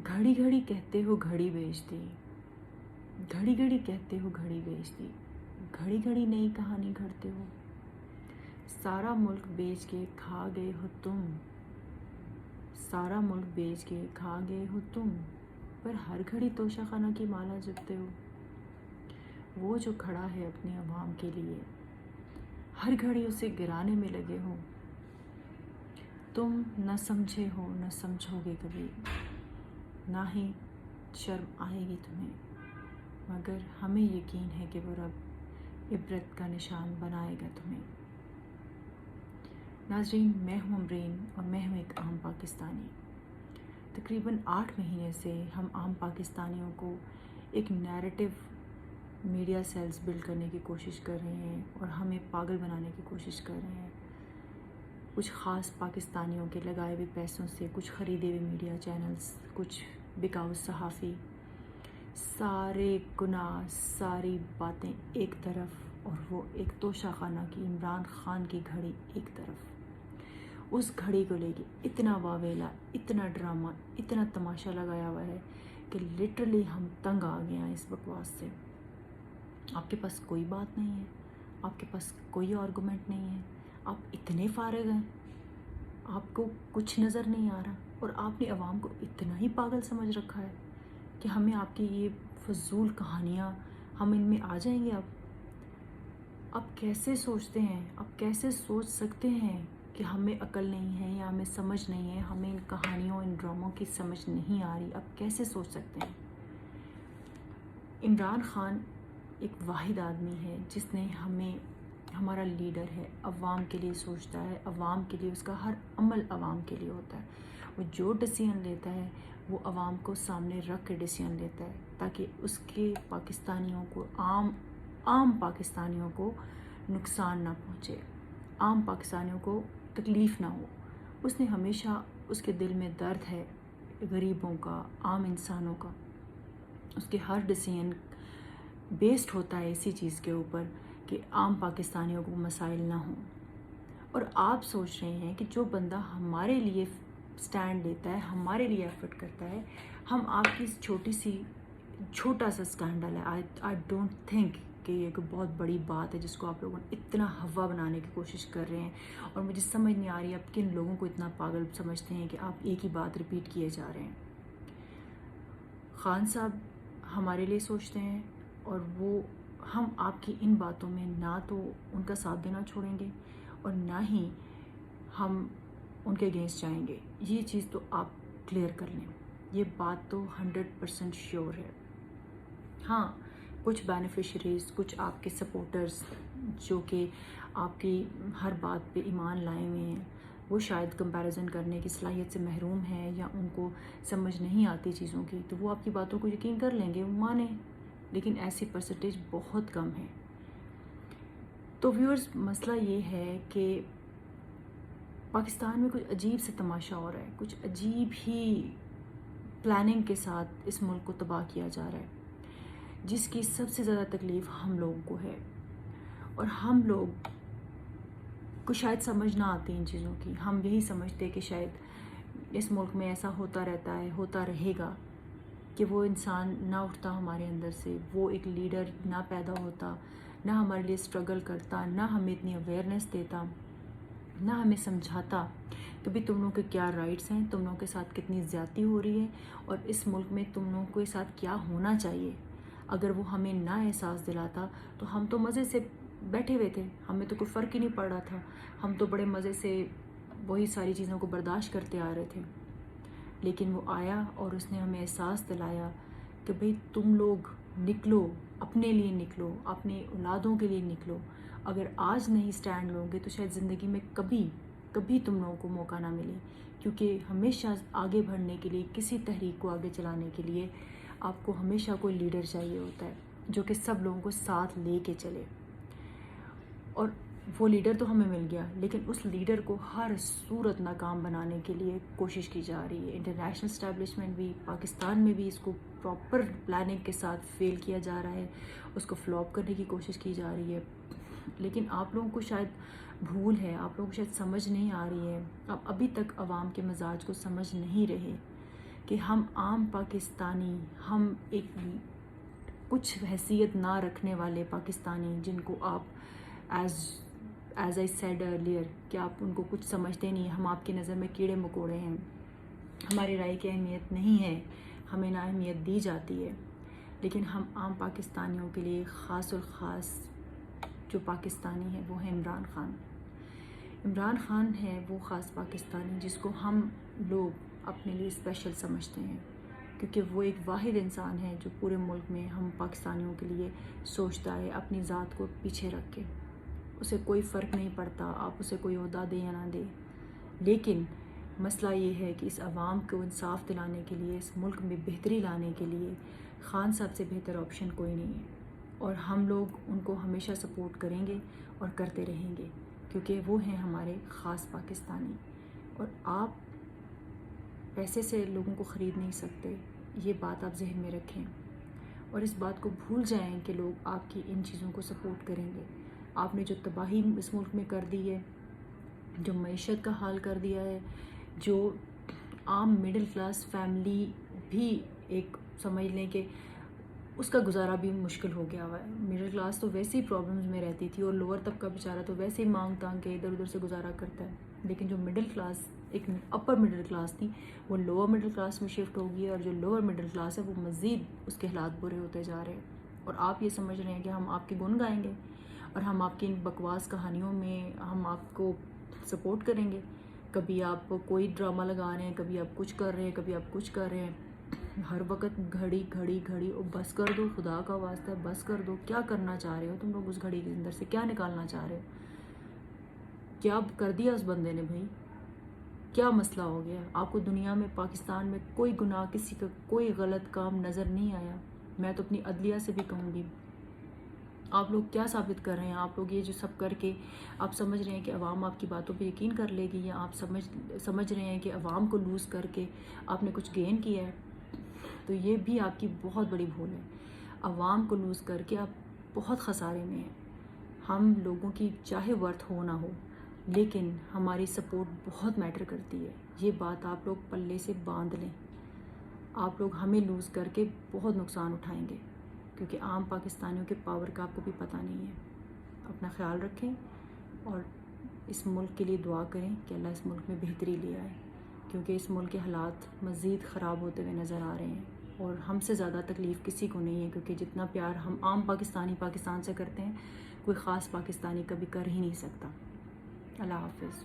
घड़ी घड़ी कहते हो घड़ी बेच दी, घड़ी घड़ी कहते हो घड़ी बेच दी, घड़ी घड़ी नई कहानी घड़ते हो। सारा मुल्क बेच के खा गए हो तुम, सारा मुल्क बेच के खा गए हो तुम, पर हर घड़ी तोशाखाना की माला जपते हो। वो जो खड़ा है अपनी आवाम के लिए, हर घड़ी उसे गिराने में लगे हो। तुम न समझे हो, न समझोगे कभी, ना ही शर्म आएगी तुम्हें, मगर हमें यकीन है कि वो रब इबरत का निशान बनाएगा तुम्हें। नाज़रीन, मैं हूँ अमरीन और मैं हूँ एक आम पाकिस्तानी। तकरीबन 8 महीने से हम आम पाकिस्तानियों को एक नैरेटिव मीडिया सेल्स बिल्ड करने की कोशिश कर रहे हैं और हमें पागल बनाने की कोशिश कर रहे हैं। कुछ ख़ास पाकिस्तानियों के लगाए हुए पैसों से कुछ ख़रीदे हुए मीडिया चैनल्स, कुछ बिकाऊ सहाफ़ी, सारे गुनाह, सारी बातें एक तरफ और वो एक तोशाखाना की इमरान ख़ान की घड़ी एक तरफ। उस घड़ी को लेके इतना वावेला, इतना ड्रामा, इतना तमाशा लगाया हुआ है कि लिटरली हम तंग आ गए हैं इस बकवास से। आपके पास कोई बात नहीं है, आपके पास कोई आर्गूमेंट नहीं है, आप इतने फारिग हैं, आपको कुछ नज़र नहीं आ रहा और आपने आवाम को इतना ही पागल समझ रखा है कि हमें आपकी ये फजूल कहानियाँ, हम इनमें आ जाएंगे। आप कैसे सोचते हैं, आप कैसे सोच सकते हैं कि हमें अकल नहीं है या हमें समझ नहीं है, हमें इन कहानियों, इन ड्रामों की समझ नहीं आ रही। आप कैसे सोच सकते हैं? इमरान ख़ान एक वाहिद आदमी है जिसने हमें, हमारा लीडर है, अवाम के लिए सोचता है, अवाम के लिए, उसका हर अमल अवाम के लिए होता है। वो जो डिसीजन लेता है वो अवाम को सामने रख के डिसीजन लेता है ताकि उसके पाकिस्तानियों को, आम पाकिस्तानियों को नुकसान ना पहुँचे, आम पाकिस्तानियों को तकलीफ़ ना हो। उसने हमेशा, उसके दिल में दर्द है गरीबों का, आम इंसानों का। उसके हर डिसीजन बेस्ड होता है इसी चीज़ के ऊपर कि आम पाकिस्तानियों को मसाइल ना हों। और आप सोच रहे हैं कि जो बंदा हमारे लिए स्टैंड लेता है, हमारे लिए एफर्ट करता है, हम आपकी छोटा सा स्कैंडल है, आई डोंट थिंक कि ये कोई बहुत बड़ी बात है जिसको आप लोगों ने इतना हवा बनाने की कोशिश कर रहे हैं। और मुझे समझ नहीं आ रही आप किन लोगों को इतना पागल समझते हैं कि आप एक ही बात रिपीट किए जा रहे हैं। ख़ान साहब हमारे लिए सोचते हैं और वो, हम आपकी इन बातों में ना तो उनका साथ देना छोड़ेंगे और ना ही हम उनके अगेंस्ट जाएंगे। ये चीज़ तो आप क्लियर कर लें, ये बात तो 100% श्योर है। हाँ, कुछ बेनिफिशरीज़, कुछ आपके सपोर्टर्स जो कि आपकी हर बात पे ईमान लाए हुए हैं, वो शायद कंपैरिजन करने की सलाहियत से महरूम हैं या उनको समझ नहीं आती चीज़ों की, तो वो आपकी बातों को यकीन कर लेंगे, वो माने, लेकिन ऐसी परसेंटेज बहुत कम है। तो व्यूअर्स, मसला ये है कि पाकिस्तान में कुछ अजीब से तमाशा हो रहा है, कुछ अजीब ही प्लानिंग के साथ इस मुल्क को तबाह किया जा रहा है, जिसकी सबसे ज़्यादा तकलीफ़ हम लोगों को है। और हम लोग को शायद समझ ना आती इन चीज़ों की। हम यही समझते कि शायद इस मुल्क में ऐसा होता रहता है, होता रहेगा, कि वो इंसान ना उठता हमारे अंदर से, वो एक लीडर ना पैदा होता, ना हमारे लिए स्ट्रगल करता, ना हमें इतनी अवेयरनेस देता, ना हमें समझाता कि भाई तुम लोगों के क्या राइट्स हैं, तुम लोगों के साथ कितनी ज़्यादती हो रही है और इस मुल्क में तुम लोगों के साथ क्या होना चाहिए। अगर वो हमें ना एहसास दिलाता तो हम तो मज़े से बैठे हुए थे, हमें तो कोई फ़र्क ही नहीं पड़ रहा था, हम तो बड़े मज़े से वही सारी चीज़ों को बर्दाश्त करते आ रहे थे। लेकिन वो आया और उसने हमें एहसास दिलाया कि भाई तुम लोग निकलो, अपने लिए निकलो, अपने औलादों के लिए निकलो। अगर आज नहीं स्टैंड लोगे तो शायद ज़िंदगी में कभी तुम लोगों को मौका ना मिले, क्योंकि हमेशा आगे बढ़ने के लिए, किसी तहरीक को आगे चलाने के लिए आपको हमेशा कोई लीडर चाहिए होता है जो कि सब लोगों को साथ ले के चले। और वो लीडर तो हमें मिल गया, लेकिन उस लीडर को हर सूरत नाकाम बनाने के लिए कोशिश की जा रही है। इंटरनेशनल इस्टेब्लिशमेंट भी, पाकिस्तान में भी इसको प्रॉपर प्लानिंग के साथ फेल किया जा रहा है, उसको फ्लॉप करने की कोशिश की जा रही है। लेकिन आप लोगों को शायद भूल है, आप लोगों को शायद समझ नहीं आ रही है, आप अभी तक आवाम के मिजाज को समझ नहीं रहे کہ ہم عام پاکستانی، ہم ایک کچھ حیثیت نہ رکھنے والے پاکستانی جن کو آپ ایز آئی سیڈ ارلیئر کہ آپ ان کو کچھ سمجھتے نہیں، ہم آپ کی نظر میں کیڑے مکوڑے ہیں، ہماری رائے کی اہمیت نہیں ہے، ہمیں نہ اہمیت دی جاتی ہے. لیکن ہم عام پاکستانیوں کے لیے خاص اور خاص جو پاکستانی ہے وہ ہے عمران خان. عمران خان ہے وہ خاص پاکستانی جس کو ہم لوگ اپنے لیے اسپیشل سمجھتے ہیں، کیونکہ وہ ایک واحد انسان ہے جو پورے ملک میں ہم پاکستانیوں کے لیے سوچتا ہے، اپنی ذات کو پیچھے رکھ کے. اسے کوئی فرق نہیں پڑتا آپ اسے کوئی عہدہ دیں یا نہ دیں. لیکن مسئلہ یہ ہے کہ اس عوام کو انصاف دلانے کے لیے، اس ملک میں بہتری لانے کے لیے خان صاحب سے بہتر آپشن کوئی نہیں ہے. اور ہم لوگ ان کو ہمیشہ سپورٹ کریں گے اور کرتے رہیں گے، کیونکہ وہ ہیں ہمارے خاص پاکستانی. اور آپ پیسے سے لوگوں کو خرید نہیں سکتے، یہ بات آپ ذہن میں رکھیں. اور اس بات کو بھول جائیں کہ لوگ آپ کی ان چیزوں کو سپورٹ کریں گے. آپ نے جو تباہی اس ملک میں کر دی ہے، جو معیشت کا حال کر دیا ہے، جو عام مڈل کلاس فیملی بھی ایک سمجھ لیں کہ اس کا گزارا بھی مشکل ہو گیا ہوا ہے. مڈل کلاس تو ویسے ہی پرابلمز میں رہتی تھی اور لوور طبقہ بیچارہ تو ویسے ہی مانگ تانگ کے ادھر ادھر سے گزارا کرتا ہے. لیکن جو مڈل کلاس ایک اپر مڈل کلاس تھی وہ لوور مڈل کلاس میں شفٹ ہو گئی ہے، اور جو لوور مڈل کلاس ہے وہ مزید اس کے حالات برے ہوتے جا رہے ہیں. اور آپ یہ سمجھ رہے ہیں کہ ہم آپ کے گن گائیں گے اور ہم آپ کی ان بکواس کہانیوں میں ہم آپ کو سپورٹ کریں گے. کبھی آپ کوئی ڈرامہ لگا رہے ہیں، کبھی آپ کچھ کر رہے ہیں، کبھی آپ کچھ کر رہے ہیں. ہر وقت گھڑی گھڑی گھڑی، اور بس کر دو، خدا کا واسطہ ہے بس کر دو. کیا کرنا چاہ رہے ہو تم لوگ؟ اس گھڑی کے اندر سے کیا نکالنا چاہ رہے ہو؟ کیا کر دیا اس بندے نے بھائی؟ کیا مسئلہ ہو گیا؟ آپ کو دنیا میں پاکستان میں کوئی گناہ، کسی کا کوئی غلط کام نظر نہیں آیا؟ میں تو اپنی عدلیہ سے بھی کہوں گی. آپ لوگ کیا ثابت کر رہے ہیں؟ آپ لوگ یہ جو سب کر کے آپ سمجھ رہے ہیں کہ عوام آپ کی باتوں پہ یقین کر لے گی، یا آپ سمجھ رہے ہیں کہ عوام کو لوز کر کے آپ نے کچھ گین کیا ہے؟ تو یہ بھی آپ کی بہت بڑی بھول ہے. عوام کو لوز کر کے آپ بہت خسارے میں ہیں. ہم لوگوں کی چاہے ورتھ ہو نہ ہو، لیکن ہماری سپورٹ بہت میٹر کرتی ہے. یہ بات آپ لوگ پلے سے باندھ لیں. آپ لوگ ہمیں لوز کر کے بہت نقصان اٹھائیں گے، کیونکہ عام پاکستانیوں کے پاور کا آپ کو بھی پتہ نہیں ہے. اپنا خیال رکھیں اور اس ملک کے لیے دعا کریں کہ اللہ اس ملک میں بہتری لے آئے، کیونکہ اس ملک کے حالات مزید خراب ہوتے ہوئے نظر آ رہے ہیں. اور ہم سے زیادہ تکلیف کسی کو نہیں ہے، کیونکہ جتنا پیار ہم عام پاکستانی پاکستان سے کرتے ہیں کوئی خاص پاکستانی کبھی کر ہی نہیں سکتا. اللہ حافظ.